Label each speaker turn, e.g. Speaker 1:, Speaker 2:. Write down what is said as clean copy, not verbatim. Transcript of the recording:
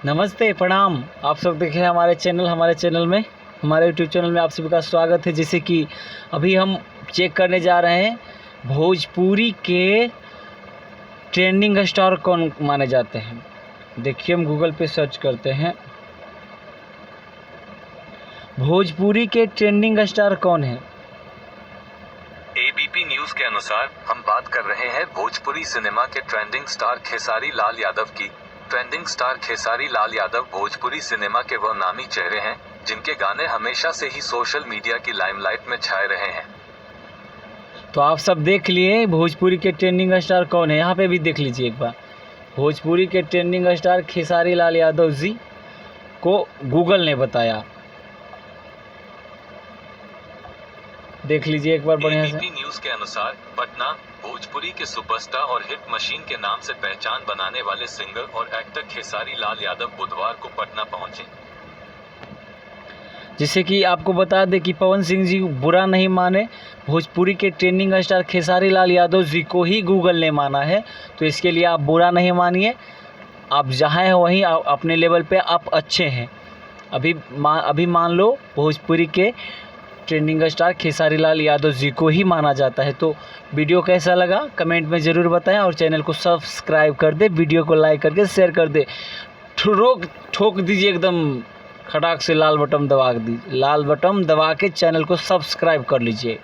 Speaker 1: नमस्ते, प्रणाम। आप सब देखें हमारे चैनल में, हमारे यूट्यूब चैनल में आप सभी का स्वागत है। जैसे कि अभी हम चेक करने जा रहे हैं भोजपुरी के ट्रेंडिंग स्टार कौन माने जाते हैं। देखिए, हम गूगल पे सर्च करते हैं भोजपुरी के ट्रेंडिंग स्टार कौन है।
Speaker 2: एबीपी न्यूज के अनुसार हम बात कर रहे हैं भोजपुरी सिनेमा के ट्रेंडिंग स्टार खेसारी लाल यादव की। Trending star Khesari Lal Yadav Bhojpuri cinema के वो नामी चेहरे हैं जिनके गाने हमेशा से ही सोशल मीडिया की लाइमलाइट में छाए रहे हैं।
Speaker 1: तो आप सब देख लिए भोजपुरी के ट्रेंडिंग स्टार कौन है। यहाँ पे भी देख लीजिए एक बार, भोजपुरी के ट्रेंडिंग स्टार खेसारी लाल यादव जी को गूगल ने बताया। देख लीजिए एक बार बढ़िया से।
Speaker 2: एबीपी न्यूज के अनुसार पटना भोजपुरी के सुपरस्टार और हिट मशीन के नाम से पहचान बनाने वाले सिंगर और एक्टर खेसारी लाल यादव बुधवार को पटना पहुंचे।
Speaker 1: जिससे कि आपको बता दें कि पवन सिंह जी बुरा नहीं माने, भोजपुरी के ट्रेंडिंग स्टार खेसारी लाल यादव जी को ही गूगल ने माना है। तो इसके लिए आप बुरा नहीं मानिए, आप जहाँ हैं वहीं अपने लेवल पे आप अच्छे हैं। अभी मान लो भोजपुरी के ट्रेंडिंग स्टार खेसारी लाल यादव जी को ही माना जाता है। तो वीडियो कैसा लगा कमेंट में ज़रूर बताएं और चैनल को सब्सक्राइब कर दे, वीडियो को लाइक करके शेयर कर दे। ठोक दीजिए एकदम खटाक से लाल बटन दबा के चैनल को सब्सक्राइब कर लीजिए।